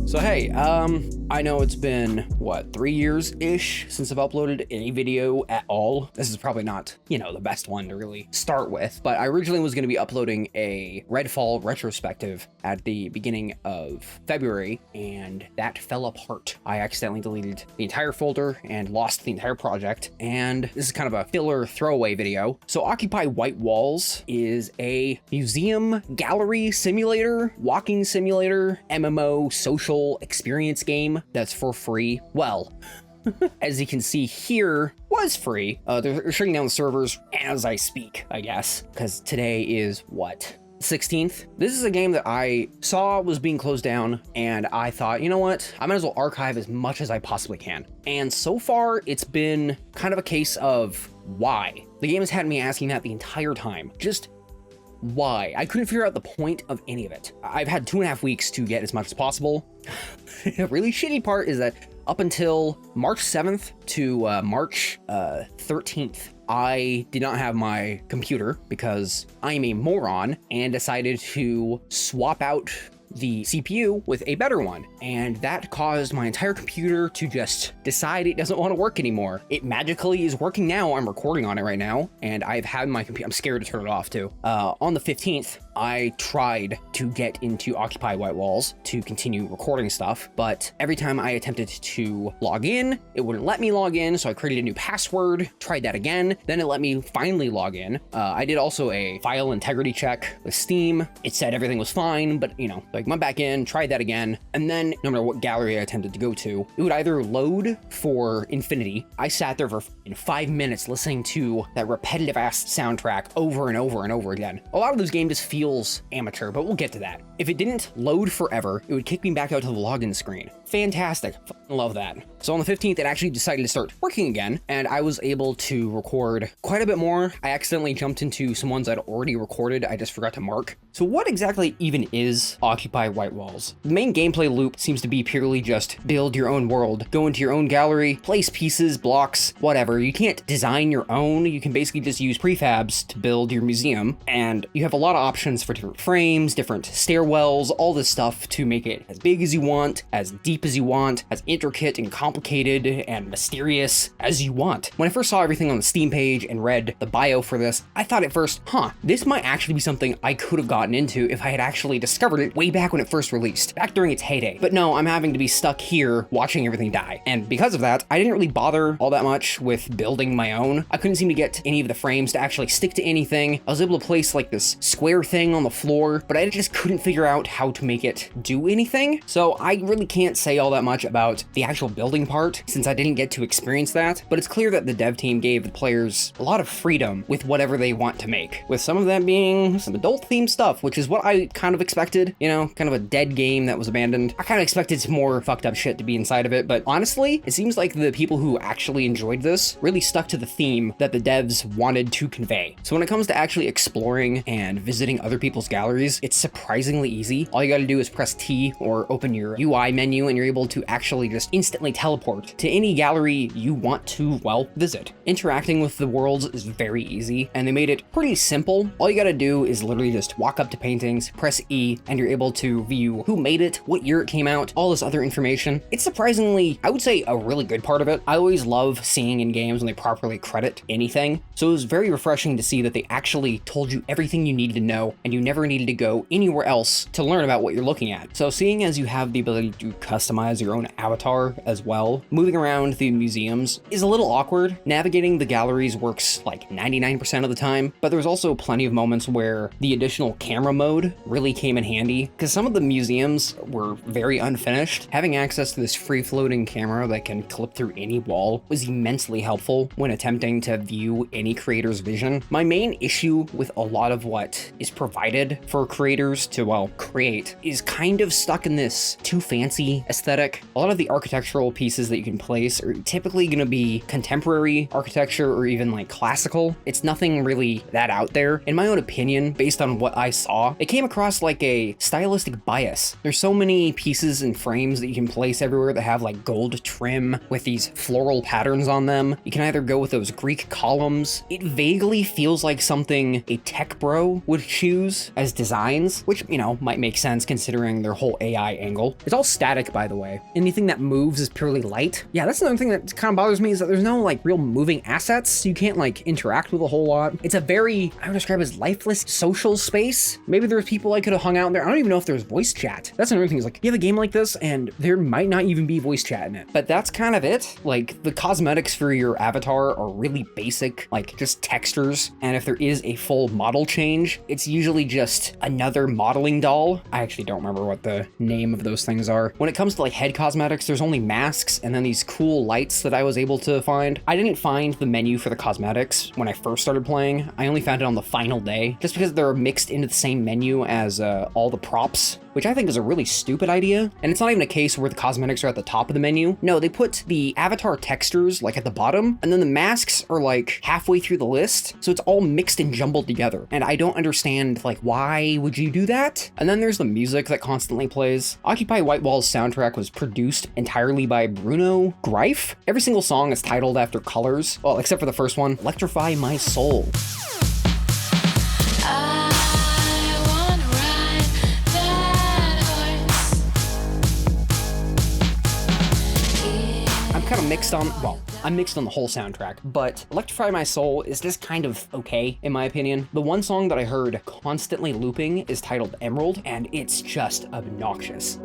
So hey, I know it's been, what, 3 years-ish since I've uploaded any video at all. This is probably not, you know, the best one to really start with, but I originally was going to be uploading a Redfall retrospective at the beginning of February, and that fell apart. I accidentally deleted the entire folder and lost the entire project, and this is kind of a filler throwaway video. So Occupy White Walls is a museum, gallery simulator, walking simulator, MMO social experience game that's for free. Well, as you can see here, was free. They're shutting down the servers as I speak, I guess, because today is what? 16th. This is a game that I saw was being closed down, and I thought, you know what, I might as well archive as much as I possibly can. And so far, it's been kind of a case of why. The game has had me asking that the entire time. Just why? I couldn't figure out the point of any of it. I've had 2.5 weeks to get as much as possible. The really shitty part is that up until March 7th to March 13th, I did not have my computer because I'm a moron and decided to swap out the CPU with a better one, and that caused my entire computer to just decide it doesn't want to work anymore. It magically is working now. I'm recording on it right now, and I've had my computer, I'm scared to turn it off too. On the 15th, I tried to get into Occupy White Walls to continue recording stuff, but every time I attempted to log in, it wouldn't let me log in, so I created a new password, tried that again, then it let me finally log in. I did also a file integrity check with Steam. It said everything was fine, but you know, like went back in, tried that again, and then no matter what gallery I attempted to go to, it would either load for infinity. I sat there for 5 minutes listening to that repetitive ass soundtrack over and over and over again. A lot of this game just feels amateur, but we'll get to that. If it didn't load forever, it would kick me back out to the login screen. Fantastic. Love that. So on the 15th, it actually decided to start working again, and I was able to record quite a bit more. I accidentally jumped into some ones I'd already recorded. I just forgot to mark. So what exactly even is Occupy White Walls? The main gameplay loop seems to be purely just build your own world, go into your own gallery, place pieces, blocks, whatever. You can't design your own. You can basically just use prefabs to build your museum, and you have a lot of options for different frames, different stairwells, all this stuff to make it as big as you want, as deep as you want, as intricate and complicated and mysterious as you want. When I first saw everything on the Steam page and read the bio for this, I thought at first, this might actually be something I could have gotten into if I had actually discovered it way back when it first released, back during its heyday. But no, I'm having to be stuck here watching everything die. And because of that, I didn't really bother all that much with building my own. I couldn't seem to get any of the frames to actually stick to anything. I was able to place like this square thing thing on the floor, but I just couldn't figure out how to make it do anything. So I really can't say all that much about the actual building part since I didn't get to experience that, but it's clear that the dev team gave the players a lot of freedom with whatever they want to make, with some of them being some adult themed stuff, which is what I kind of expected, you know, kind of a dead game that was abandoned. I kind of expected some more fucked up shit to be inside of it, but honestly, it seems like the people who actually enjoyed this really stuck to the theme that the devs wanted to convey. So when it comes to actually exploring and visiting other people's galleries, it's surprisingly easy. All you gotta do is press T or open your UI menu and you're able to actually just instantly teleport to any gallery you want to, well, visit. Interacting with the worlds is very easy, and they made it pretty simple. All you gotta do is literally just walk up to paintings, press E, and you're able to view who made it, what year it came out, all this other information. It's surprisingly, I would say, a really good part of it. I always love seeing in games when they properly credit anything, so it was very refreshing to see that they actually told you everything you needed to know, and you never needed to go anywhere else to learn about what you're looking at. So seeing as you have the ability to customize your own avatar as well, moving around the museums is a little awkward. Navigating the galleries works like 99% of the time, but there's also plenty of moments where the additional camera mode really came in handy, because some of the museums were very unfinished. Having access to this free-floating camera that can clip through any wall was immensely helpful when attempting to view any creator's vision. My main issue with a lot of what is provided for creators to, well, create is kind of stuck in this too fancy aesthetic. A lot of the architectural pieces that you can place are typically going to be contemporary architecture or even like classical. It's nothing really that out there. In my own opinion, based on what I saw, it came across like a stylistic bias. There's so many pieces and frames that you can place everywhere that have like gold trim with these floral patterns on them. You can either go with those Greek columns. It vaguely feels like something a tech bro would choose as designs, which, you know, might make sense considering their whole AI angle. It's all static, by the way. Anything that moves is purely light. Yeah, that's another thing that kind of bothers me, is that there's no like real moving assets. You can't like interact with a whole lot. It's a very, I would describe as lifeless social space. Maybe there's people I could have hung out in there. I don't even know if there's voice chat. That's another thing, is like, you have a game like this and there might not even be voice chat in it. But that's kind of it. Like, the cosmetics for your avatar are really basic, like just textures. And if there is a full model change, it's usually just another modeling doll. I actually don't remember what the name of those things are. When it comes to like head cosmetics, there's only masks and then these cool lights that I was able to find. I didn't find the menu for the cosmetics when I first started playing. I only found it on the final day, just because they're mixed into the same menu as all the props, which I think is a really stupid idea. And it's not even a case where the cosmetics are at the top of the menu. No, they put the avatar textures like at the bottom, and then the masks are like halfway through the list. So it's all mixed and jumbled together. And I don't understand, like, why would you do that? And then there's the music that constantly plays. Occupy White Wall's soundtrack was produced entirely by Bruno Greif. Every single song is titled after colors, well, except for the first one, Electrify My Soul. Kind of mixed on, well, I'm mixed on the whole soundtrack, but Electrify My Soul is just kind of okay, in my opinion. The one song that I heard constantly looping is titled Emerald, and it's just obnoxious.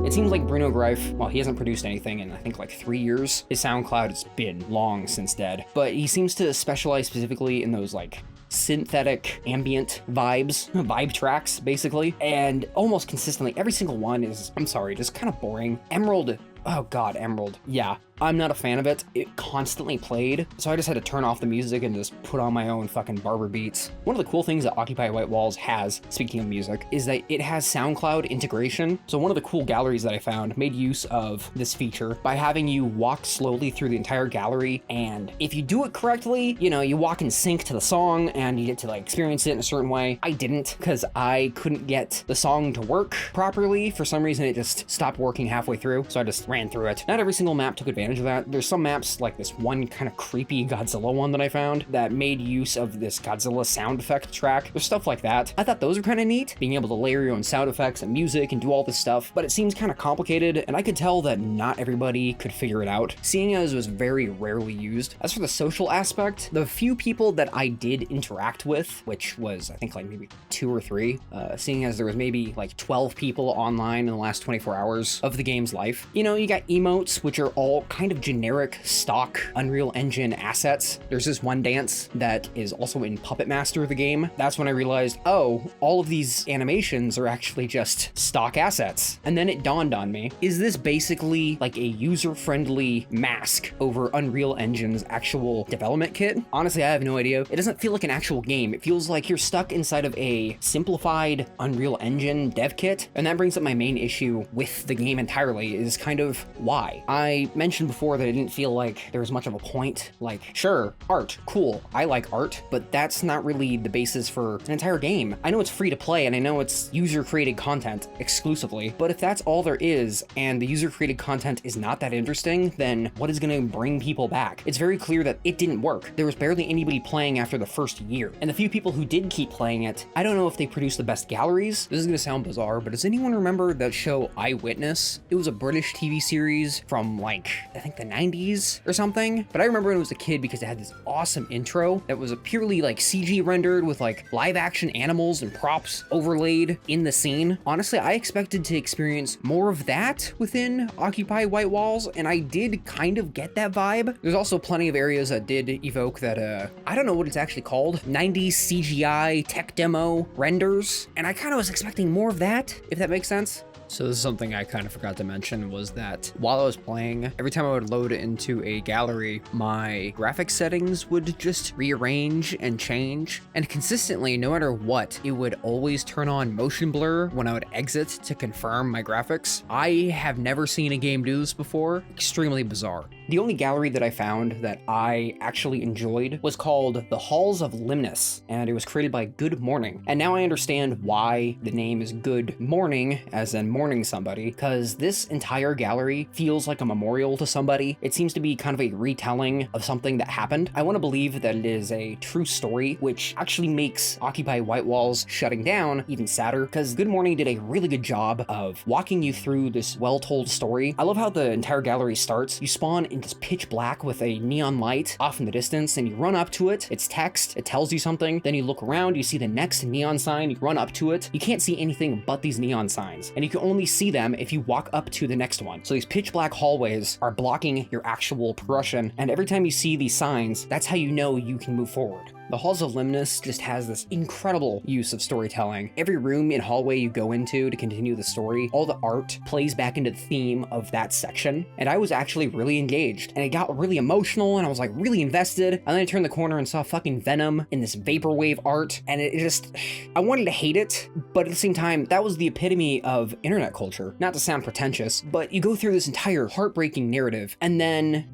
It seems like Bruno Greif, well, he hasn't produced anything in I think like 3 years. His SoundCloud has been long since dead, but he seems to specialize specifically in those like synthetic ambient vibe tracks basically, and almost consistently every single one is, I'm sorry, just kind of boring. Emerald, oh god, Emerald, yeah, I'm not a fan of it. It constantly played, so I just had to turn off the music and just put on my own fucking barber beats. One of the cool things that Occupy White Walls has, speaking of music, is that it has SoundCloud integration. So one of the cool galleries that I found made use of this feature by having you walk slowly through the entire gallery, and if you do it correctly, you know, you walk in sync to the song and you get to like experience it in a certain way. I didn't, because I couldn't get the song to work properly. For some reason, it just stopped working halfway through, so I just ran through it. Not every single map took advantage advantage of that. There's some maps, like this one kind of creepy Godzilla one that I found that made use of this Godzilla sound effect track. There's stuff like that. I thought those were kind of neat, being able to layer your own sound effects and music and do all this stuff, but it seems kind of complicated, and I could tell that not everybody could figure it out, seeing as it was very rarely used. As for the social aspect, the few people that I did interact with, which was I think like maybe 2 or 3, seeing as there was maybe like 12 people online in the last 24 hours of the game's life. You know, you got emotes, which are all kind of generic stock Unreal Engine assets. There's this one dance that is also in Puppet Master, the game. That's when I realized, oh, all of these animations are actually just stock assets. And then it dawned on me, is this basically like a user-friendly mask over Unreal Engine's actual development kit? Honestly, I have no idea. It doesn't feel like an actual game. It feels like you're stuck inside of a simplified Unreal Engine dev kit. And that brings up my main issue with the game entirely, is kind of why. I mentioned before that I didn't feel like there was much of a point. Like, sure, art, cool, I like art, but that's not really the basis for an entire game. I know it's free to play and I know it's user-created content exclusively, but if that's all there is and the user-created content is not that interesting, then what is going to bring people back? It's very clear that it didn't work. There was barely anybody playing after the first year, and the few people who did keep playing it, I don't know if they produced the best galleries. This is going to sound bizarre, but does anyone remember that show Eyewitness? It was a British TV series from like, I think the 90s or something, but I remember when I was a kid because it had this awesome intro that was a purely like CG rendered with like live action animals and props overlaid in the scene. Honestly, I expected to experience more of that within Occupy White Walls, and I did kind of get that vibe. There's also plenty of areas that did evoke that, I don't know what it's actually called, 90s CGI tech demo renders, and I kind of was expecting more of that, if that makes sense. So this is something I kind of forgot to mention, was that while I was playing, every time I would load into a gallery, my graphics settings would just rearrange and change. And consistently, no matter what, it would always turn on motion blur when I would exit to confirm my graphics. I have never seen a game do this before. Extremely bizarre. The only gallery that I found that I actually enjoyed was called The Halls of Limnus, and it was created by Good Morning. And now I understand why the name is Good Morning, as in mourning somebody, because this entire gallery feels like a memorial to somebody. It seems to be kind of a retelling of something that happened. I want to believe that it is a true story, which actually makes Occupy White Walls shutting down even sadder, because Good Morning did a really good job of walking you through this well-told story. I love how the entire gallery starts. You spawn in this pitch black with a neon light off in the distance, and you run up to it. It's text, it tells you something. Then you look around, you see the next neon sign, you run up to it. You can't see anything but these neon signs, and you can only see them if you walk up to the next one. So these pitch black hallways are blocking your actual progression, and every time you see these signs, that's how you know you can move forward. The Halls of Limnus just has this incredible use of storytelling. Every room and hallway you go into to continue the story, all the art plays back into the theme of that section, and I was actually really engaged, and it got really emotional, and I was like really invested, and then I turned the corner and saw fucking Venom in this vaporwave art, and it just, I wanted to hate it, but at the same time, that was the epitome of internet culture. Not to sound pretentious, but you go through this entire heartbreaking narrative, and then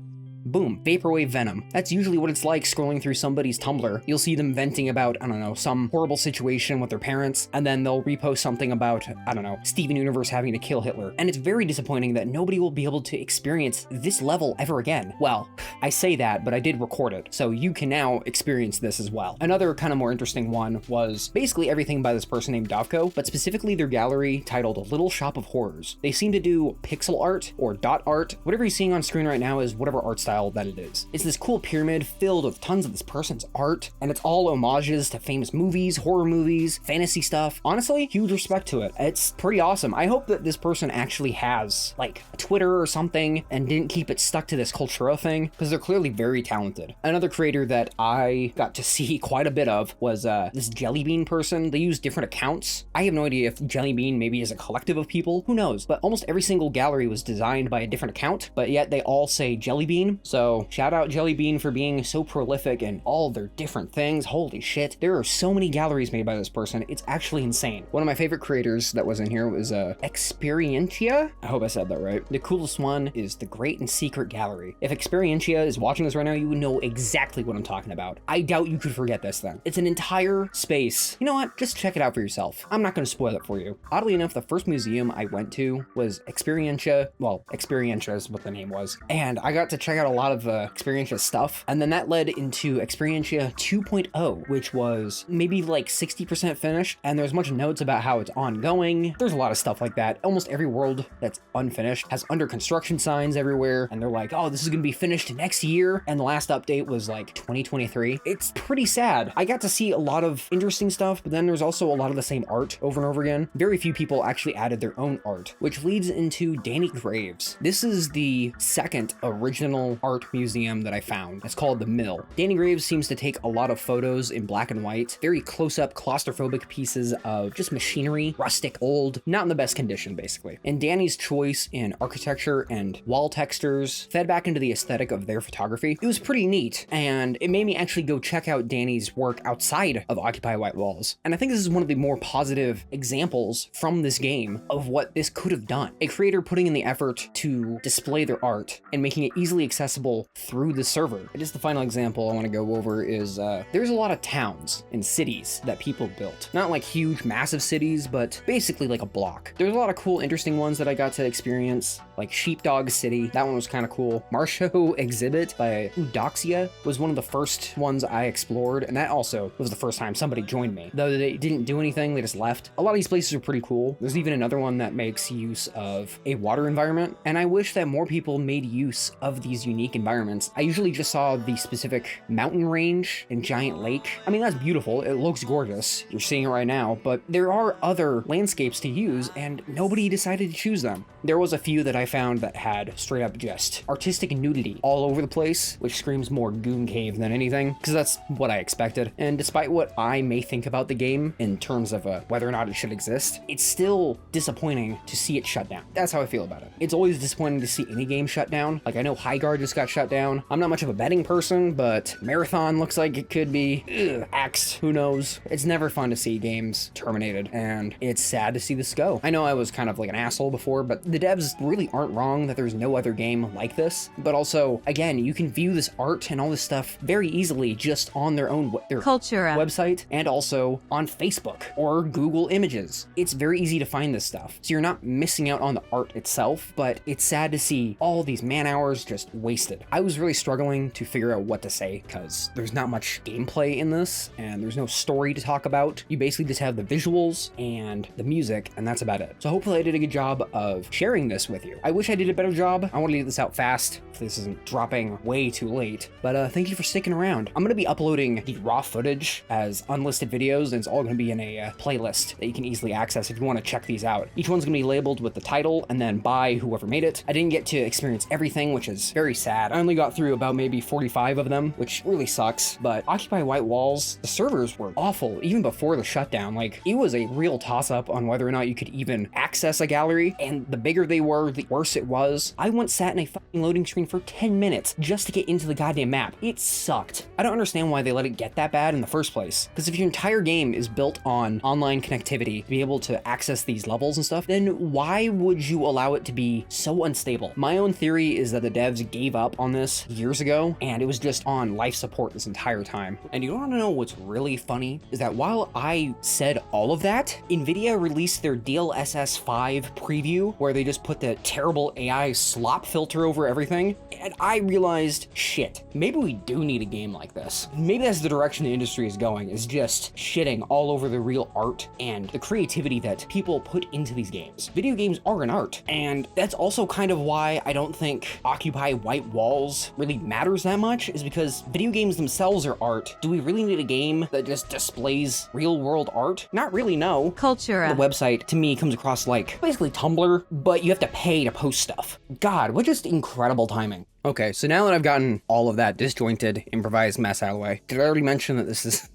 boom, vaporwave Venom. That's usually what it's like scrolling through somebody's Tumblr. You'll see them venting about, I don't know, some horrible situation with their parents, and then they'll repost something about, I don't know, Steven Universe having to kill Hitler. And it's very disappointing that nobody will be able to experience this level ever again. Well, I say that, but I did record it, so you can now experience this as well. Another kind of more interesting one was basically everything by this person named Dovko, but specifically their gallery titled Little Shop of Horrors. They seem to do pixel art or dot art. Whatever you're seeing on screen right now is whatever art style that it is. It's this cool pyramid filled with tons of this person's art, and it's all homages to famous movies, horror movies, fantasy stuff. Honestly, huge respect to it. It's pretty awesome. I hope that this person actually has like a Twitter or something and didn't keep it stuck to this Kultura thing, because they're clearly very talented. Another creator that I got to see quite a bit of was this Jellybean person. They use different accounts. I have no idea if Jellybean maybe is a collective of people, who knows, but almost every single gallery was designed by a different account, but yet they all say Jellybean. game. So shout out Jelly Bean for being so prolific in all their different things. Holy shit. There are so many galleries made by this person. It's actually insane. One of my favorite creators that was in here was Experientia. I hope I said that right. The coolest one is the Great and Secret Gallery. If Experientia is watching this right now, you would know exactly what I'm talking about. I doubt you could forget this then. It's an entire space. You know what? Just check it out for yourself. I'm not going to spoil it for you. Oddly enough, the first museum I went to was Experientia. Well, Experientia is what the name was. And I got to check out a lot of Experientia stuff. And then that led into Experientia 2.0, which was maybe like 60% finished. And there's a bunch of notes about how it's ongoing. There's a lot of stuff like that. Almost every world that's unfinished has under construction signs everywhere. And they're like, oh, this is going to be finished next year. And the last update was like 2023. It's pretty sad. I got to see a lot of interesting stuff, but then there's also a lot of the same art over and over again. Very few people actually added their own art, which leads into Danny Graves. This is the second original art museum that I found. It's called The Mill. Danny Graves seems to take a lot of photos in black and white, very close-up claustrophobic pieces of just machinery, rustic, old, not in the best condition, basically. And Danny's choice in architecture and wall textures fed back into the aesthetic of their photography. It was pretty neat, and it made me actually go check out Danny's work outside of Occupy White Walls. And I think this is one of the more positive examples from this game of what this could have done. A creator putting in the effort to display their art and making it easily accessible through the server. Just the final example I want to go over is there's a lot of towns and cities that people built. Not like huge, massive cities, but basically like a block. There's a lot of cool, interesting ones that I got to experience, like Sheepdog City. That one was kind of cool. Marsho Exhibit by Eudoxia was one of the first ones I explored, and that also was the first time somebody joined me. Though they didn't do anything, they just left. A lot of these places are pretty cool. There's even another one that makes use of a water environment, and I wish that more people made use of these unique environments. I usually just saw the specific mountain range and giant lake. I mean, that's beautiful. It looks gorgeous. You're seeing it right now, but there are other landscapes to use, and nobody decided to choose them. There was a few that I found that had straight up just artistic nudity all over the place, which screams more Goon Cave than anything, because that's what I expected. And despite what I may think about the game in terms of whether or not it should exist, it's still disappointing to see it shut down. That's how I feel about it. It's always disappointing to see any game shut down. Like, I know Highguard just got shut down. I'm not much of a betting person, but Marathon looks like it could be. Axed, who knows? It's never fun to see games terminated, and it's sad to see this go. I know I was kind of like an asshole before, but the devs really aren't wrong that there's no other game like this. But also, again, you can view this art and all this stuff very easily just on their own KULTURA website, and also on Facebook or Google Images. It's very easy to find this stuff, so you're not missing out on the art itself, but it's sad to see all these man hours just wasted. I was really struggling to figure out what to say, because there's not much gameplay in this, and there's no story to talk about. You basically just have the visuals and the music, and that's about it. So hopefully I did a good job of sharing this with you. I wish I did a better job. I want to get this out fast, if this isn't dropping way too late, but thank you for sticking around. I'm going to be uploading the raw footage as unlisted videos, and it's all going to be in a playlist that you can easily access if you want to check these out. Each one's going to be labeled with the title and then by whoever made it. I didn't get to experience everything, which is very sad. I only got through about maybe 45 of them, which really sucks, but Occupy White Walls, the servers were awful even before the shutdown. Like, it was a real toss-up on whether or not you could even access a gallery, and the bigger they were, the worse it was. I once sat in a fucking loading screen for 10 minutes just to get into the goddamn map. It sucked. I don't understand why they let it get that bad in the first place, because if your entire game is built on online connectivity to be able to access these levels and stuff, then why would you allow it to be so unstable? My own theory is that the devs gave up on this years ago, and it was just on life support this entire time. And you want to know what's really funny? Is that while I said all of that, NVIDIA released their DLSS 5 preview, where they just put the terrible AI slop filter over everything, and I realized, shit, maybe we do need a game like this. Maybe that's the direction the industry is going, is just shitting all over the real art and the creativity that people put into these games. Video games are an art, and that's also kind of why I don't think Occupy White Walls really matters that much, is because video games themselves are art. Do we really need a game that just displays real world art? Not really, no. KULTURA. The website, to me, comes across like basically Tumblr, but you have to pay to post stuff. God, what just incredible timing. Okay, so now that I've gotten all of that disjointed, improvised mess out of the way, did I already mention that this is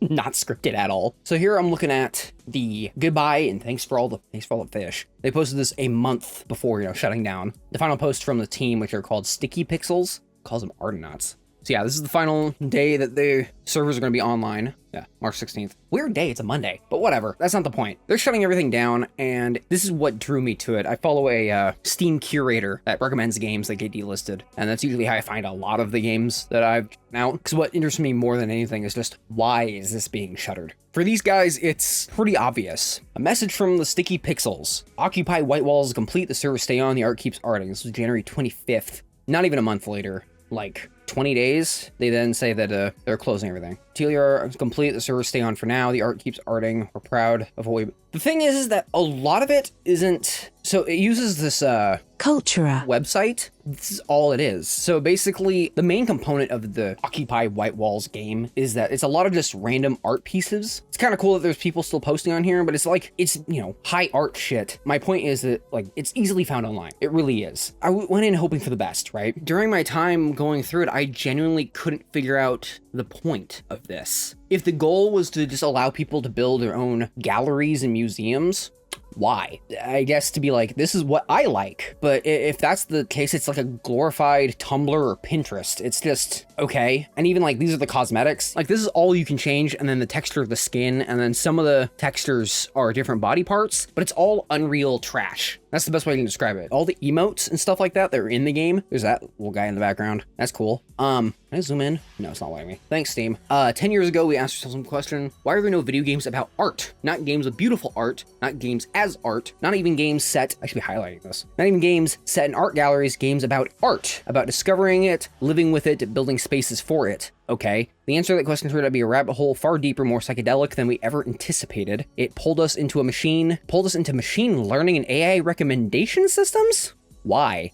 Not scripted at all. So here I'm looking at the goodbye and thanks for all the fish. They posted this a month before, shutting down. The final post from the team, which are called Stiki Pixels, calls them Argonauts. So yeah, this is the final day that the servers are going to be online. Yeah, March 16th. Weird day, it's a Monday, but whatever. That's not the point. They're shutting everything down, and this is what drew me to it. I follow a Steam curator that recommends games that get delisted, and that's usually how I find a lot of the games that I've out. Because what interests me more than anything is just, why is this being shuttered? For these guys, it's pretty obvious. A message from the Stiki Pixels. Occupy white walls complete, the servers stay on, the art keeps arting. This was January 25th. Not even a month later. Like 20 days, they then say that they're closing everything. TLR is complete, the servers stay on for now, the art keeps arting, we're proud of what we... The thing is that a lot of it isn't... So it uses this KULTURA website. This is all it is. So basically, the main component of the Occupy White Walls game is that it's a lot of just random art pieces. It's kind of cool that there's people still posting on here, but it's like, it's, high art shit. My point is that, like, it's easily found online. It really is. I went in hoping for the best, right? During my time going through it, I genuinely couldn't figure out the point of this. If the goal was to just allow people to build their own galleries and museums, why? I guess to be like, this is what I like. But if that's the case, it's like a glorified Tumblr or Pinterest. It's just, okay. And even like, these are the cosmetics. Like, this is all you can change, and then the texture of the skin, and then some of the textures are different body parts, but it's all Unreal trash. That's the best way I can describe it. All the emotes and stuff like that are in the game. There's that little guy in the background. That's cool. Can I zoom in? No, it's not letting me. Thanks, Steam. 10 years ago, we asked ourselves some question. Why are there no video games about art? Not games with beautiful art, not games as art, not even games set, I should be highlighting this. Not even games set in art galleries, games about art, about discovering it, living with it, building spaces for it. Okay, the answer to that question turned out to be a rabbit hole far deeper, more psychedelic than we ever anticipated. It pulled us into machine learning and AI recommendation systems? Why?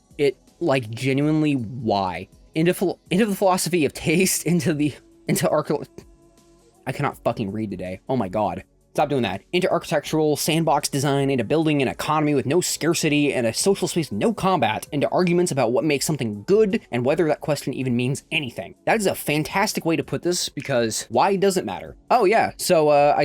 Like, genuinely, why? Into the philosophy of taste, I cannot fucking read today. Oh my god. Stop doing that. Into architectural, sandbox design, into building an economy with no scarcity and a social space with no combat, into arguments about what makes something good and whether that question even means anything. That is a fantastic way to put this, because why doesn't matter? Oh yeah, so I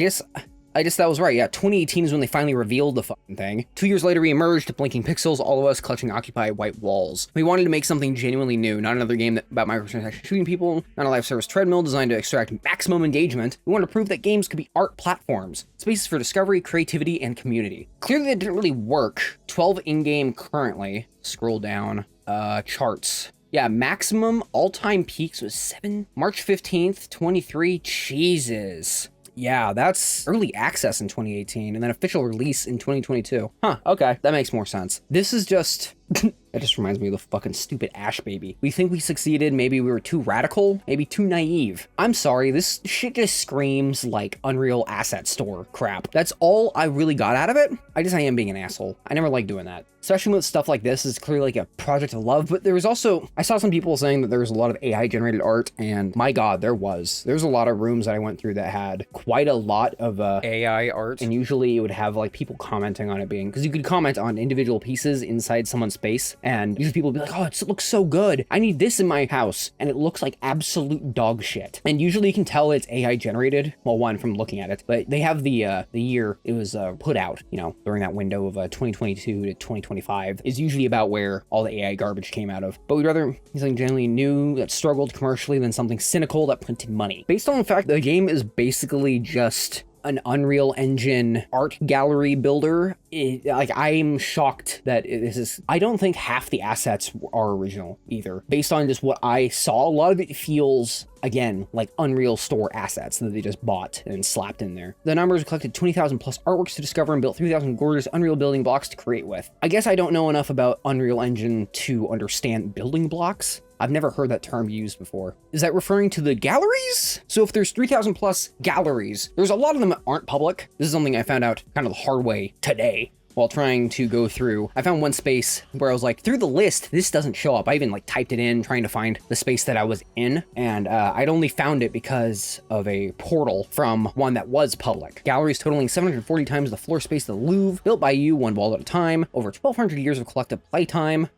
guess that was right. Yeah, 2018 is when they finally revealed the fucking thing. 2 years later, we emerged, Blinking Pixels, all of us clutching Occupy White Walls. We wanted to make something genuinely new, not another game about microtransaction shooting people, not a live service treadmill designed to extract maximum engagement. We wanted to prove that games could be art platforms, spaces for discovery, creativity, and community. Clearly, that didn't really work. 12 in-game currently. Scroll down. Charts. Yeah, maximum all-time peaks was March 15th, 23. Jesus. Yeah, that's early access in 2018, and then official release in 2022. Huh, okay, that makes more sense. This is just... That just reminds me of the fucking stupid Ash baby. We think we succeeded, maybe we were too radical, maybe too naive. I'm sorry, this shit just screams like Unreal Asset Store crap. That's all I really got out of it. I am being an asshole. I never like doing that. Especially with stuff like this, is clearly like a project of love, but there was also, I saw some people saying that there was a lot of AI generated art, and my god, there's a lot of rooms that I went through that had quite a lot of AI art, and usually it would have like people commenting on it being, because you could comment on individual pieces inside someone's space, and usually people would be like, oh, it looks so good. I need this in my house. And it looks like absolute dog shit. And usually you can tell it's AI generated. Well, one, from looking at it, but they have the year it was put out, during that window of 2022 to 2025 is usually about where all the AI garbage came out of. But we'd rather something genuinely new that struggled commercially than something cynical that printed money. Based on the fact the game is basically just an Unreal Engine art gallery builder, I'm shocked that this is... I don't think half the assets are original either. Based on just what I saw, a lot of it feels, again, like Unreal Store assets that they just bought and slapped in there. The numbers collected 20,000 plus artworks to discover and built 3,000 gorgeous Unreal building blocks to create with. I guess I don't know enough about Unreal Engine to understand building blocks. I've never heard that term used before. Is that referring to the galleries? So if there's 3,000 plus galleries, there's a lot of them that aren't public. This is something I found out kind of the hard way today while trying to go through. I found one space where I was like, through the list, this doesn't show up. I even like typed it in, trying to find the space that I was in. And I'd only found it because of a portal from one that was public. Galleries totaling 740 times the floor space of the Louvre, built by you, one wall at a time, over 1,200 years of collective playtime.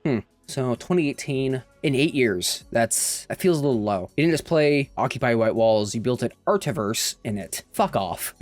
So 2018, in 8 years, that feels a little low. You didn't just play Occupy White Walls, you built an Artiverse in it. Fuck off.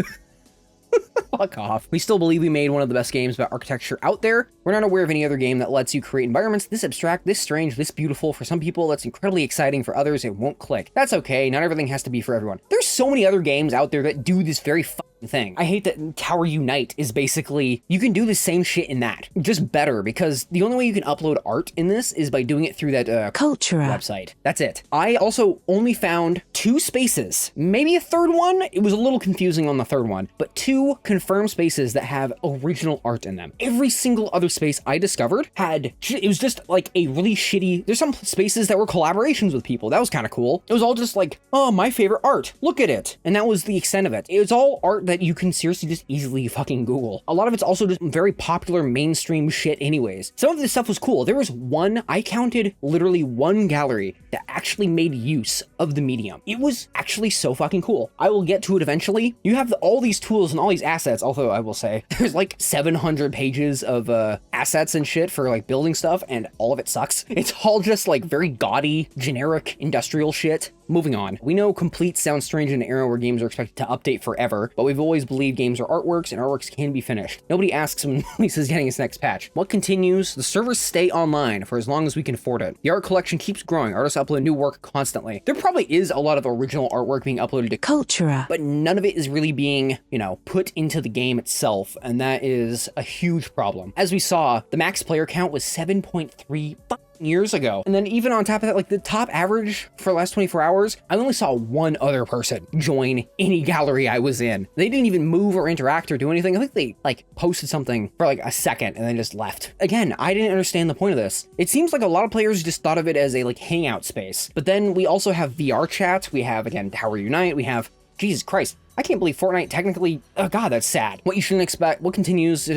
Fuck off. We still believe we made one of the best games about architecture out there. We're not aware of any other game that lets you create environments this abstract, this strange, this beautiful. For some people, that's incredibly exciting. For others, it won't click. That's okay. Not everything has to be for everyone. There's so many other games out there that do this very thing. I hate that Tower Unite is basically, you can do the same shit in that, just better, because the only way you can upload art in this is by doing it through that KULTURA website. That's it. I also only found 2 spaces, maybe a third one. It was a little confusing on the third one, but 2 confirmed spaces that have original art in them. Every single other space I discovered had, it was just like a really shitty, there's some spaces that were collaborations with people. That was kind of cool. It was all just like, oh, my favorite art. Look at it. And that was the extent of it. It was all art that you can seriously just easily fucking Google. A lot of it's also just very popular mainstream shit anyways. Some of this stuff was cool. There was one, I counted literally 1 gallery that actually made use of the medium. It was actually so fucking cool. I will get to it eventually. You have all these tools and all these assets, although I will say there's like 700 pages of assets and shit for like building stuff, and all of it sucks. It's all just like very gaudy, generic industrial shit. Moving on. We know complete sounds strange in an era where games are expected to update forever, but we've always believed games are artworks and artworks can be finished. Nobody asks when Lisa's getting its next patch. What continues? The servers stay online for as long as we can afford it. The art collection keeps growing. Artists upload new work constantly. There probably is a lot of original artwork being uploaded to KULTURA, but none of it is really being, you know, put into the game itself, and that is a huge problem. As we saw, the max player count was 7.3 years ago. And then even on top of that, like the top average for the last 24 hours, I only saw 1 other person join any gallery I was in. They didn't even move or interact or do anything. I think they like posted something for like a second and then just left. Again, I didn't understand the point of this. It seems like a lot of players just thought of it as a like hangout space. But then we also have VR chat. We have, again, Tower Unite. We have, Jesus Christ, I can't believe Fortnite technically, oh God, that's sad. What you shouldn't expect, what continues,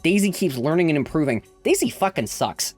Daisy keeps learning and improving. Daisy fucking sucks.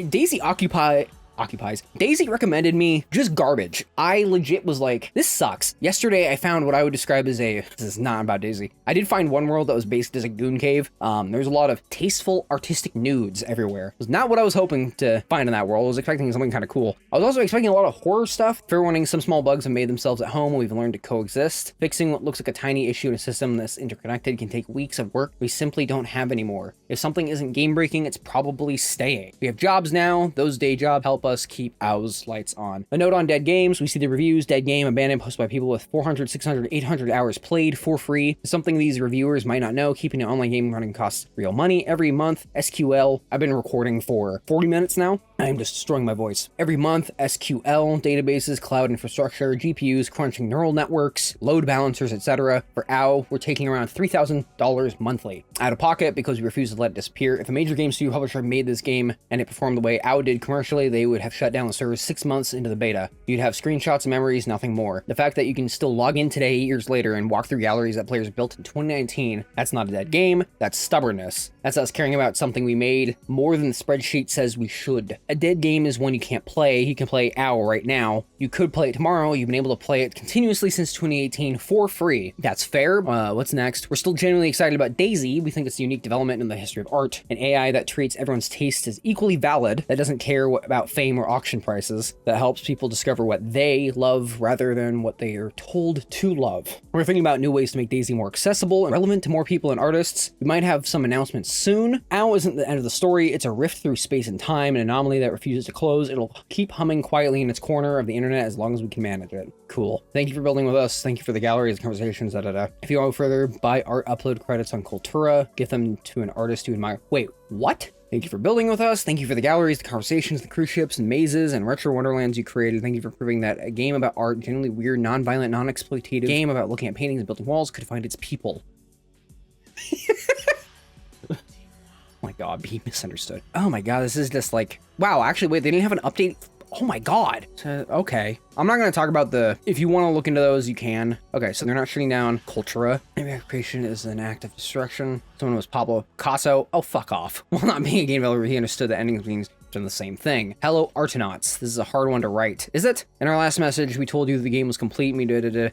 Daisy occupies. Daisy recommended me just garbage. I legit was like, this sucks. Yesterday, I found what I would describe as this is not about Daisy. I did find one world that was based as a goon cave. There's a lot of tasteful, artistic nudes everywhere. It was not what I was hoping to find in that world. I was expecting something kind of cool. I was also expecting a lot of horror stuff. Fair warning, some small bugs have made themselves at home. We've learned to coexist. Fixing what looks like a tiny issue in a system that's interconnected can take weeks of work we simply don't have anymore. If something isn't game-breaking, it's probably staying. We have jobs now. Those day jobs help us keep EoS lights on. A note on dead games. We see the reviews, dead game, abandoned, posted by people with 400, 600, 800 hours played for free. Something these reviewers might not know, keeping an online game running costs real money. Every month, SQL. I've been recording for 40 minutes now. I am just destroying my voice. Every month, SQL, databases, cloud infrastructure, GPUs, crunching neural networks, load balancers, etc. For EO, we're taking around $3,000 monthly. Out of pocket because we refuse to let it disappear. If a major game studio publisher made this game and it performed the way EO did commercially, they would have shut down the servers 6 months into the beta. You'd have screenshots and memories, nothing more. The fact that you can still log in today, 8 years later, and walk through galleries that players built in 2019, that's not a dead game, that's stubbornness. That's us caring about something we made more than the spreadsheet says we should. A dead game is one you can't play. You can play EO right now. You could play it tomorrow. You've been able to play it continuously since 2018 for free. That's fair. What's next? We're still genuinely excited about Daisy. We think it's a unique development in the history of art. An AI that treats everyone's taste as equally valid, that doesn't care about fame or auction prices, that helps people discover what they love rather than what they are told to love. We're thinking about new ways to make Daisy more accessible and relevant to more people and artists. We might have some announcements soon. EO isn't the end of the story. It's a rift through space and time, an anomaly that refuses to close. It'll keep humming quietly in its corner of the internet as long as we can manage it. Cool. Thank you for building with us. Thank you for the galleries, the conversations, da. If you want to go further, buy art upload credits on KULTURA. Give them to an artist you admire. Wait, what? Thank you for building with us. Thank you for the galleries, the conversations, the cruise ships and mazes and retro wonderlands you created. Thank you for proving that a game about art, genuinely weird, non-violent, non-exploitative game about looking at paintings and building walls could find its people. Oh my god, he misunderstood. Oh my god, this is just like, wow, actually, wait, they didn't have an update. Oh my god. Okay. I'm not going to talk about if you want to look into those, you can. Okay, so they're not shutting down KULTURA. Maybe creation is an act of destruction. Someone was Pablo Picasso. Oh, fuck off. While not being a game developer, he understood that endings means the same thing. Hello, Artonauts. This is a hard one to write. Is it? In our last message, we told you the game was complete. This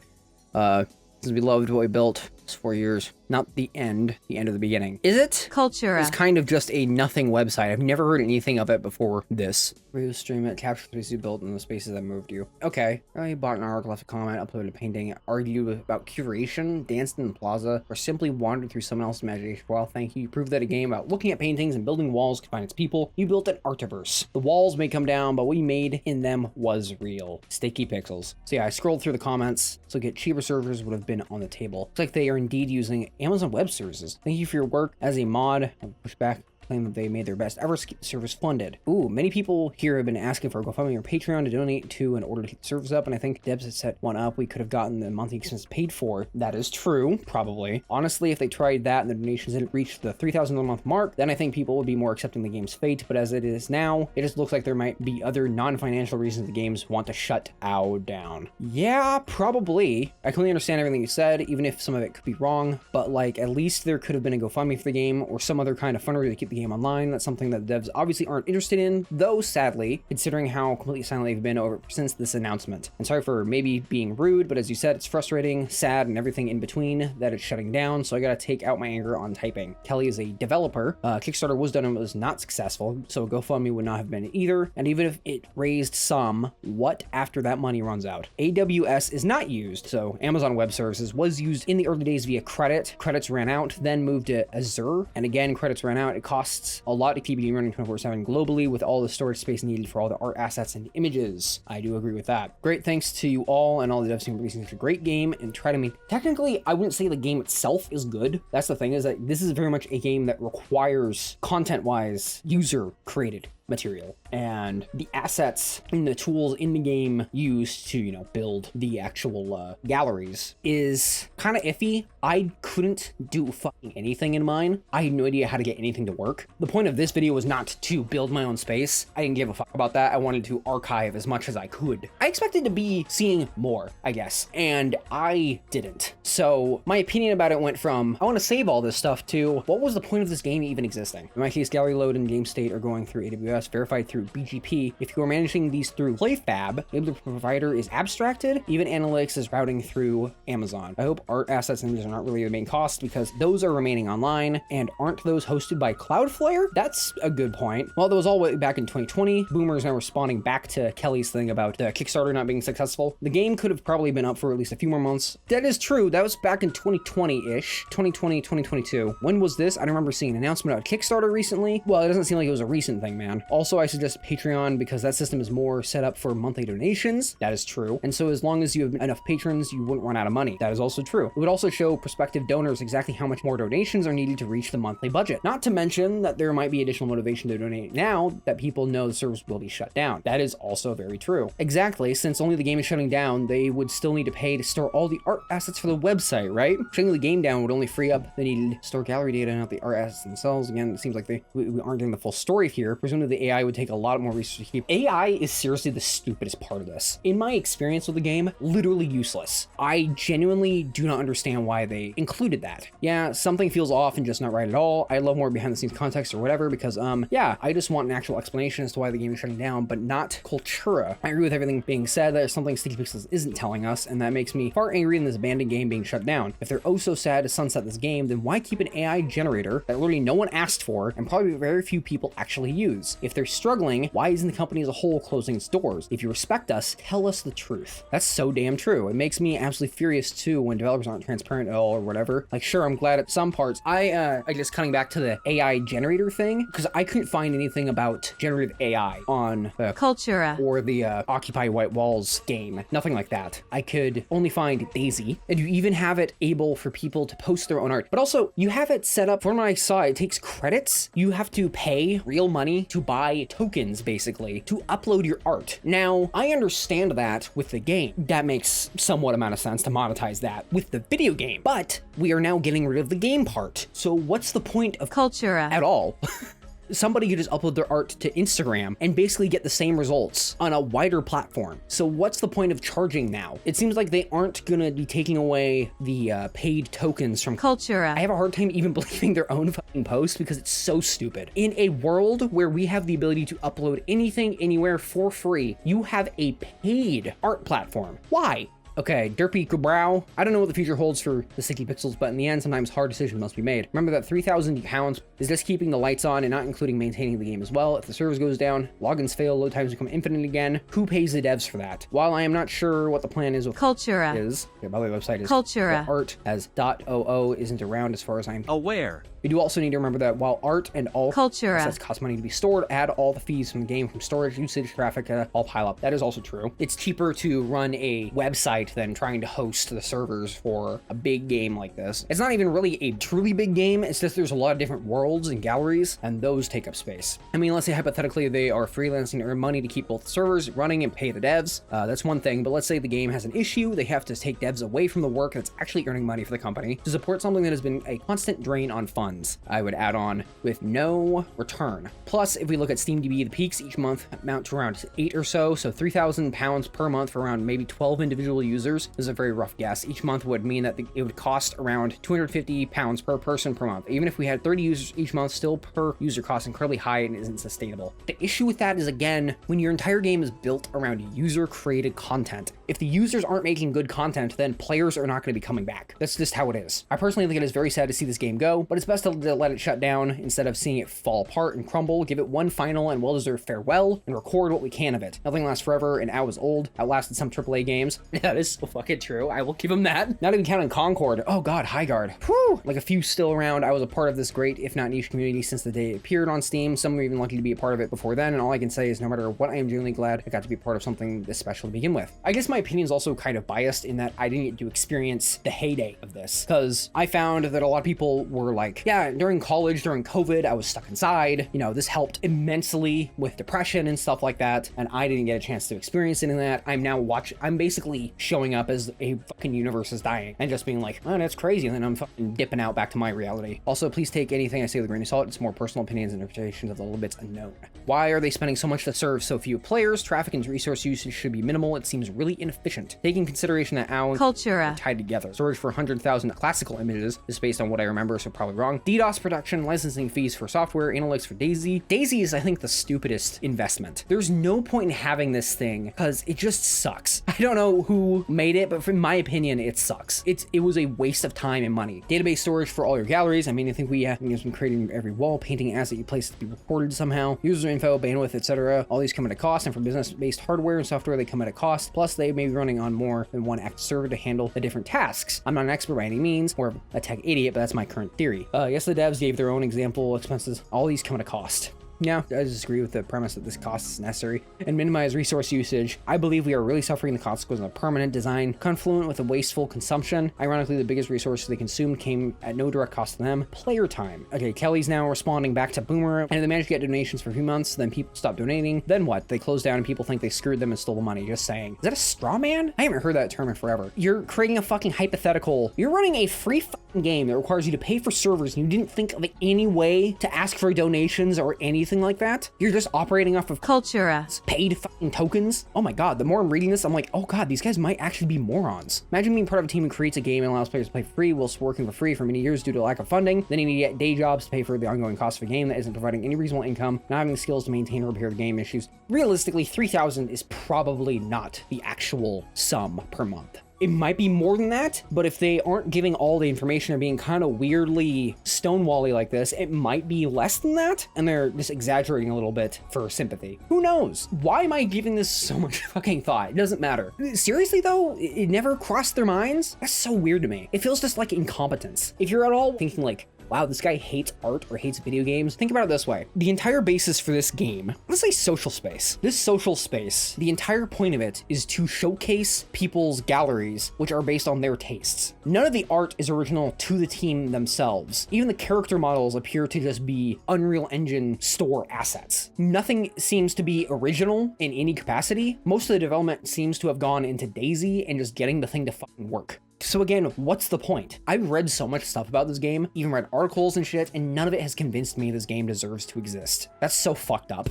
is we loved what we built. It's 4 years. not the end of the beginning. Is it? KULTURA. It's kind of just a nothing website. I've never heard anything of it before this. Stream it, capture the space you built in the spaces that moved you. Okay. I bought an arc, left a comment, uploaded a painting, argued about curation, danced in the plaza, or simply wandered through someone else's imagination. Well, thank you. You proved that a game about looking at paintings and building walls could find its people. You built an artiverse. The walls may come down, but what you made in them was real. Stiki Pixels. So yeah, I scrolled through the comments. So get cheaper servers would have been on the table. Looks like they are indeed using Amazon Web Services. Thank you for your work as a mod. I'll push back. Claim that they made their best ever to keep the service funded. Ooh, many people here have been asking for a GoFundMe or Patreon to donate to in order to keep the service up, and I think Debs has set one up. We could have gotten the monthly expenses paid for. That is true, probably. Honestly, if they tried that and the donations didn't reach the $3,000 a month mark, then I think people would be more accepting the game's fate, but as it is now, it just looks like there might be other non-financial reasons the games want to shut OW down. Yeah, probably. I clearly understand everything you said, even if some of it could be wrong, but like, at least there could have been a GoFundMe for the game or some other kind of fundraiser to keep the game online. That's something that the devs obviously aren't interested in, though sadly, considering how completely silent they've been over since this announcement. And sorry for maybe being rude, but as you said, it's frustrating, sad, and everything in between that it's shutting down, so I gotta take out my anger on typing. Kelly is a developer. Kickstarter was done and was not successful, so GoFundMe would not have been either, and even if it raised some, what after that money runs out? AWS is not used, so Amazon Web Services was used in the early days via credit. Credits ran out, then moved to Azure, and again, credits ran out. It costs a lot to keep a game running 24/7 globally with all the storage space needed for all the art assets and images. I do agree with that. Great thanks to you all and all the devs who are releasing such a great game and try to make... Technically, I wouldn't say the game itself is good. That's the thing, is that this is very much a game that requires, content-wise, user-created material, and the assets and the tools in the game used to, you know, build the actual galleries is kind of iffy. I couldn't do fucking anything in mine. I had no idea how to get anything to work. The point of this video was not to build my own space. I didn't give a fuck about that. I wanted to archive as much as I could. I expected to be seeing more, I guess, and I didn't. So my opinion about it went from, I want to save all this stuff, to, what was the point of this game even existing? In my case, gallery load and game state are going through AWS, verified through BGP. If you are managing these through PlayFab, maybe the provider is abstracted. Even analytics is routing through Amazon. I hope art assets and images are not really the main cost, because those are remaining online, and aren't those hosted by Cloudflare? That's a good point. Well, that was all way back in 2020. Boomers now responding back to Kelly's thing about the Kickstarter not being successful. The game could have probably been up for at least a few more months. That is true. That was back in 2020-ish. 2020, 2022. When was this? I don't remember seeing an announcement about Kickstarter recently. Well, it doesn't seem like it was a recent thing, man. Also, I suggest Patreon because that system is more set up for monthly donations. That is true. And so as long as you have enough patrons, you wouldn't run out of money. That is also true. It would also show prospective donors exactly how much more donations are needed to reach the monthly budget. Not to mention that there might be additional motivation to donate now that people know the service will be shut down. That is also very true. Exactly, since only the game is shutting down, they would still need to pay to store all the art assets for the website, right? Shutting the game down would only free up the needed store gallery data and not the art assets themselves. Again, it seems like we aren't getting the full story here. Presumably the AI would take a lot more research to keep. AI is seriously the stupidest part of this. In my experience with the game, literally useless. I genuinely do not understand why they included that. Yeah, something feels off and just not right at all. I love more behind the scenes context or whatever, because yeah, I just want an actual explanation as to why the game is shutting down, but not KULTURA. I agree with everything being said. There's something Stiki Pixels isn't telling us, and that makes me far angrier than this abandoned game being shut down. If they're oh so sad to sunset this game, then why keep an AI generator that literally no one asked for and probably very few people actually use? If they're struggling, why isn't the company as a whole closing its doors? If you respect us, tell us the truth. That's so damn true. It makes me absolutely furious too when developers aren't transparent at all or whatever. Like, sure, I'm glad at some parts. I just cutting back to the AI generator thing, because I couldn't find anything about generative AI on KULTURA or the Occupy White Walls game. Nothing like that. I could only find Daisy, and you even have it able for people to post their own art. But also, you have it set up, from what I saw, it takes credits. You have to pay real money to buy tokens, basically, to upload your art. Now, I understand that with the game. That makes somewhat amount of sense to monetize that with the video game. But we are now getting rid of the game part. So what's the point of KULTURA at all? Somebody could just upload their art to Instagram and basically get the same results on a wider platform. So what's the point of charging now? It seems like they aren't gonna be taking away the paid tokens from KULTURA. I have a hard time even believing their own fucking post because it's so stupid. In a world where we have the ability to upload anything, anywhere for free, you have a paid art platform. Why? Okay, Derpy Brow. I don't know what the future holds for the Stiki Pixels, but in the end, sometimes hard decisions must be made. Remember that 3,000 pounds is just keeping the lights on and not including maintaining the game as well. If the servers goes down, logins fail, load times become infinite again. Who pays the devs for that? While I am not sure what the plan is with KULTURA okay, by the way, the website is KULTURA art as .oo isn't around as far as I'm aware. We do also need to remember that while art and all KULTURA assets cost money to be stored, add all the fees from the game from storage, usage, traffic, all pile up. That is also true. It's cheaper to run a website than trying to host the servers for a big game like this. It's not even really a truly big game. It's just there's a lot of different worlds and galleries, and those take up space. I mean, let's say hypothetically they are freelancing to earn money to keep both servers running and pay the devs. That's one thing, but let's say the game has an issue. They have to take devs away from the work that's actually earning money for the company to support something that has been a constant drain on funds. I would add on with no return. Plus, if we look at SteamDB, the peaks each month amount to around 8 or so 3,000 pounds per month for around maybe 12 individual users. This is a very rough guess. Each month would mean that it would cost around 250 pounds per person per month. Even if we had 30 users each month, still per user cost incredibly high and isn't sustainable. The issue with that is, again, when your entire game is built around user-created content, if the users aren't making good content, then players are not going to be coming back. That's just how it is. I personally think it is very sad to see this game go, but it's best to let it shut down instead of seeing it fall apart and crumble. Give it one final and well-deserved farewell and record what we can of it. Nothing lasts forever, and WoW is old. Outlasted some AAA games. That is so fucking true. I will give him that. Not even counting Concord. Oh god, Highguard. Whew! Like a few still around. I was a part of this great, if not niche community since the day it appeared on Steam. Some were even lucky to be a part of it before then, and all I can say is no matter what, I am genuinely glad I got to be part of something this special to begin with. I guess my opinion is also kind of biased in that I didn't get to experience the heyday of this, because I found that a lot of people were like, yeah, during college, during COVID, I was stuck inside. You know, this helped immensely with depression and stuff like that, and I didn't get a chance to experience any of that. I'm basically showing up as a fucking universe is dying and just being like, oh, that's crazy, and then I'm fucking dipping out back to my reality. Also, please take anything I say with a grain of salt. It's more personal opinions and interpretations of the little bits unknown. Why are they spending so much to serve so few players? Traffic and resource usage should be minimal. It seems really inefficient. Taking consideration that EoS KULTURA are tied together. Storage for 100,000 classical images is based on what I remember, so probably wrong. DDoS production, licensing fees for software, analytics for DayZ. DayZ is, I think, the stupidest investment. There's no point in having this thing because it just sucks. I don't know who made it, but from my opinion, it sucks. It was a waste of time and money. Database storage for all your galleries. I mean, I think we have been creating every wall painting asset you place to be recorded somehow. User info, bandwidth, etc. All these come at a cost, and for business-based hardware and software, they come at a cost. Plus, they may be running on more than one active server to handle the different tasks. I'm not an expert by any means, or a tech idiot, but that's my current theory. Yes, the devs gave their own example expenses. All these come at a cost. Yeah, I disagree with the premise that this cost is necessary and minimize resource usage. I believe we are really suffering the consequences of permanent design, confluent with a wasteful consumption. Ironically, the biggest resources they consumed came at no direct cost to them. Player time. Okay, Kelly's now responding back to Boomer, and if they manage to get donations for a few months, then people stop donating. Then what? They close down and people think they screwed them and stole the money. Just saying. Is that a straw man? I haven't heard that term in forever. You're creating a fucking hypothetical. You're running a free fucking game that requires you to pay for servers, and you didn't think of any way to ask for donations or anything like that. You're just operating off of KULTURA paid fucking tokens. Oh my god, the more I'm reading this, I'm like, oh god, these guys might actually be morons. Imagine being part of a team who creates a game and allows players to play free whilst working for free for many years due to lack of funding. Then you need to get day jobs to pay for the ongoing cost of a game that isn't providing any reasonable income, not having the skills to maintain or repair the game issues. Realistically, 3,000 is probably not the actual sum per month. It might be more than that, but if they aren't giving all the information or being kind of weirdly stonewally like this, it might be less than that, and they're just exaggerating a little bit for sympathy. Who knows? Why am I giving this so much fucking thought? It doesn't matter. Seriously though, it never crossed their minds? That's so weird to me. It feels just like incompetence. If you're at all thinking like, wow, this guy hates art or hates video games, think about it this way. The entire basis for this game, let's say social space. This social space, the entire point of it is to showcase people's galleries, which are based on their tastes. None of the art is original to the team themselves. Even the character models appear to just be Unreal Engine store assets. Nothing seems to be original in any capacity. Most of the development seems to have gone into DayZ and just getting the thing to fucking work. So again, what's the point? I've read so much stuff about this game, even read articles and shit, and none of it has convinced me this game deserves to exist. That's so fucked up.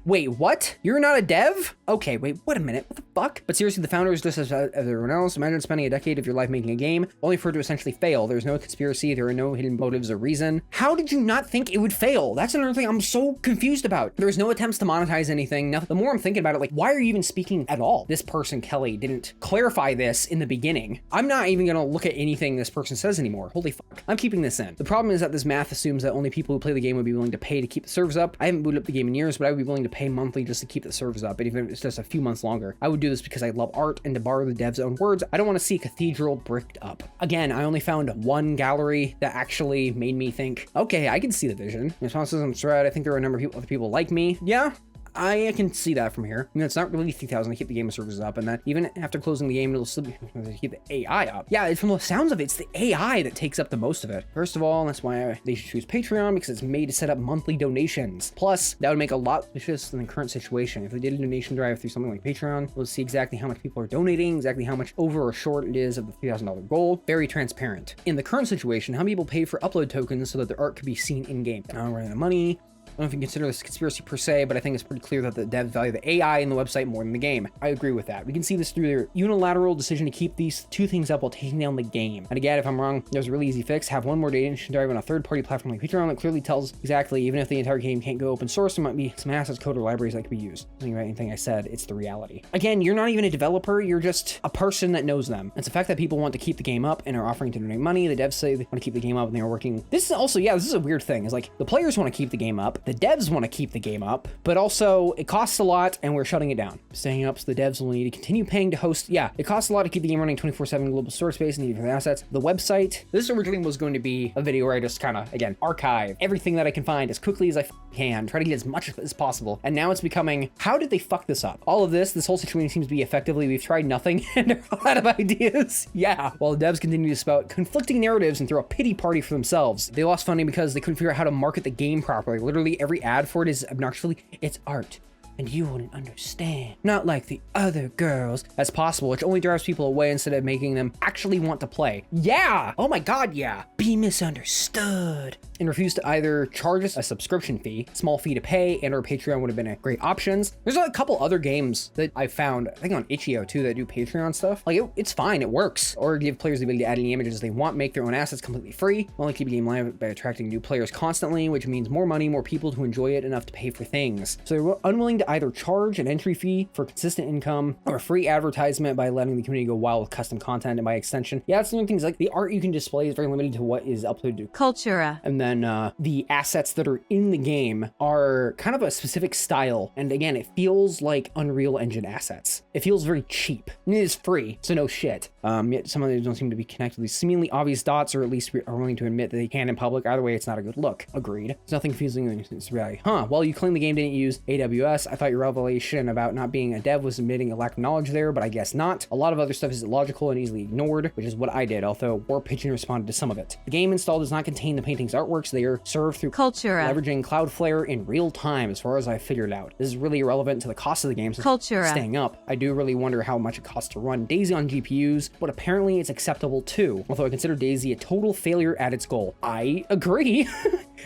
Wait, what? You're not a dev? Okay, wait a minute. What the fuck? But seriously, the founders, just as everyone else, imagine spending a decade of your life making a game, only for it to essentially fail. There's no conspiracy, there are no hidden motives or reason. How did you not think it would fail? That's another thing I'm so confused about. There was no attempts to monetize anything. Now, the more I'm thinking about it, like, why are you even speaking at all? This person, Kelly, didn't clarify this in the beginning. I'm not even gonna look at anything this person says anymore. Holy fuck. I'm keeping this in. The problem is that this math assumes that only people who play the game would be willing to pay to keep the servers up. I haven't booted up the game in years, but I would be willing to pay monthly just to keep the servers up, and even if it's just a few months longer. I would do this because I love art, and to borrow the dev's own words, I don't want to see a cathedral bricked up. Again, I only found one gallery that actually made me think, okay, I can see the vision. In response to some thread, I think there are a number of other people like me. Yeah, I can see that from here. I mean, it's not really 3,000 to keep the game servers up, and that even after closing the game, it'll still be to keep the AI up. Yeah, from the sounds of it, it's the AI that takes up the most of it. First of all, that's why they should choose Patreon, because it's made to set up monthly donations. Plus, that would make a lot suspicious in the current situation. If they did a donation drive through something like Patreon, we'll see exactly how much people are donating, exactly how much over or short it is of the $3,000 goal. Very transparent. In the current situation, how many people pay for upload tokens so that their art could be seen in-game? I don't run out of money. I don't know if you consider this a conspiracy per se, but I think it's pretty clear that the devs value the AI in the website more than the game. I agree with that. We can see this through their unilateral decision to keep these two things up while taking down the game. And again, if I'm wrong, there's a really easy fix. Have one more donation drive on a third-party platform like Patreon that clearly tells exactly, even if the entire game can't go open source, there might be some assets, code, or libraries that could be used. Think about anything I said, it's the reality. Again, you're not even a developer, you're just a person that knows them. It's the fact that people want to keep the game up and are offering to donate money. The devs say they want to keep the game up and they are working. This is also, yeah, this is a weird thing. It's like the players want to keep the game up, the devs want to keep the game up, but also it costs a lot and we're shutting it down. Staying up so the devs will need to continue paying to host. Yeah, it costs a lot to keep the game running 24/7 global storage space and needed for the assets. The website, this originally was going to be a video where I just kind of, again, archive everything that I can find as quickly as I can, try to get as much as possible. And now it's becoming, how did they fuck this up? All of this whole situation seems to be effectively, we've tried nothing and are out of ideas. Yeah, while the devs continue to spout conflicting narratives and throw a pity party for themselves. They lost funding because they couldn't figure out how to market the game properly. Literally every ad for it is obnoxiously, it's art and you wouldn't understand. Not like the other girls. That's possible, which only drives people away instead of making them actually want to play. Yeah! Oh my god, yeah! Be misunderstood. And refuse to either charge us a subscription fee, small fee to pay, and or Patreon would have been a great options. There's a couple other games that I found, I think on itch.io too, that do Patreon stuff. Like, it's fine, it works. Or give players the ability to add any images they want, make their own assets completely free. Only keep the game live by attracting new players constantly, which means more money, more people to enjoy it enough to pay for things. So they're unwilling to either charge an entry fee for consistent income or free advertisement by letting the community go wild with custom content, and by extension, yeah, it's one things like the art you can display is very limited to what is uploaded to KULTURA. And then the assets that are in the game are kind of a specific style. And again, it feels like Unreal Engine assets. It feels very cheap. I mean, it is free, so no shit. Yet some of them don't seem to be connected to these seemingly obvious dots, or at least are willing to admit that they can in public. Either way, it's not a good look. Agreed. There's nothing confusing in this reality. Well, you claim the game didn't use AWS. I thought your revelation about not being a dev was admitting a lack of knowledge there, but I guess not. A lot of other stuff is illogical and easily ignored, which is what I did, although War Pigeon responded to some of it. The game installed does not contain the painting's artworks. They are served through KULTURA, leveraging Cloudflare in real time, as far as I figured out. This is really irrelevant to the cost of the game, so KULTURA staying up. I do really wonder how much it costs to run DayZ on GPUs, but apparently it's acceptable too, although I consider DayZ a total failure at its goal. I agree.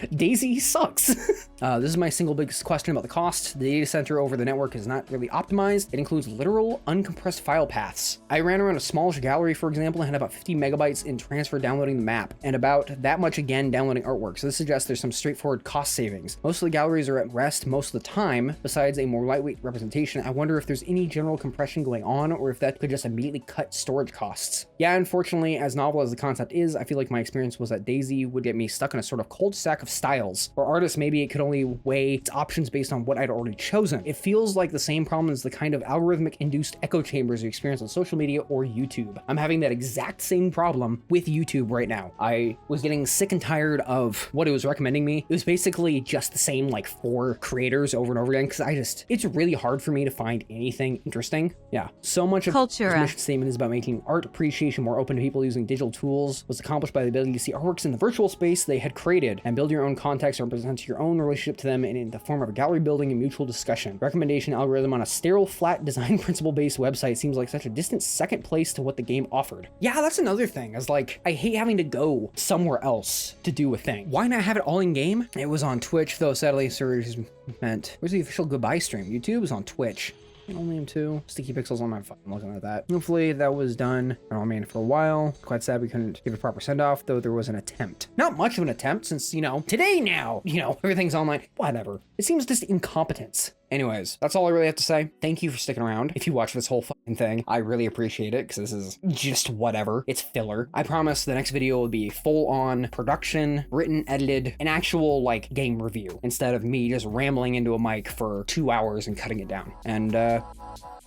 DayZ sucks. This is my single biggest question about the cost. The data center over the network is not really optimized. It includes literal uncompressed file paths. I ran around a smallish gallery, for example, and had about 50 megabytes in transfer downloading the map, and about that much again downloading artwork. So this suggests there's some straightforward cost savings. Most of the galleries are at rest most of the time. Besides a more lightweight representation, I wonder if there's any general compression going on, or if that could just immediately cut storage costs. Yeah, unfortunately, as novel as the concept is, I feel like my experience was that DayZ would get me stuck in a sort of cold stack of styles. For artists, maybe it could only weigh its options based on what I'd already chosen. It feels like the same problem as the kind of algorithmic induced echo chambers you experience on social media or YouTube. I'm having that exact same problem with YouTube right now. I was getting sick and tired of what it was recommending me. It was basically just the same like 4 creators over and over again, because it's really hard for me to find anything interesting. Yeah, so much of KULTURA. This mission statement is about making art appreciation more open to people using digital tools, was accomplished by the ability to see artworks in the virtual space they had created and build your own context or present your own relationship to them in the form of a gallery building and mutual discussion discussion. Recommendation algorithm on a sterile, flat, design principle-based website seems like such a distant second place to what the game offered. Yeah, that's another thing, is like, I hate having to go somewhere else to do a thing. Why not have it all in game? It was on Twitch, though sadly servers meant, where's the official goodbye stream? YouTube is on Twitch. Only him too. Stiki Pixels on my phone. I'm looking at that. Hopefully that was done. I mean, for a while. Quite sad we couldn't give a proper send-off, though there was an attempt. Not much of an attempt since, you know, today now, you know, everything's online. Whatever. It seems just incompetence. Anyways, that's all I really have to say. Thank you for sticking around. If you watch this whole fucking thing, I really appreciate it, because this is just whatever. It's filler. I promise the next video will be full-on production, written, edited, an actual, like, game review, instead of me just rambling into a mic for 2 hours and cutting it down. And,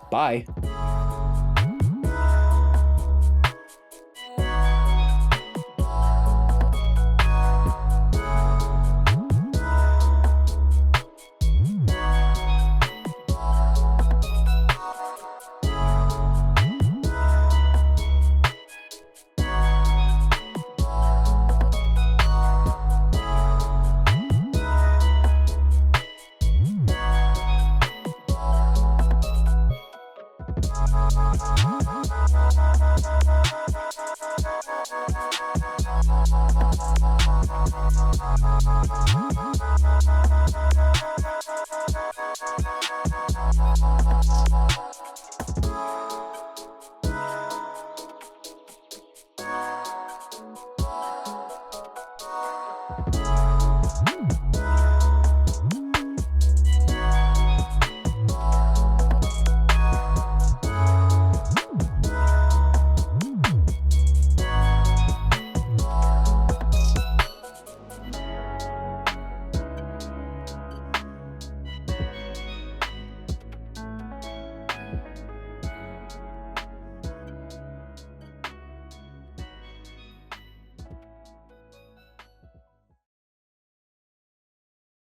bye.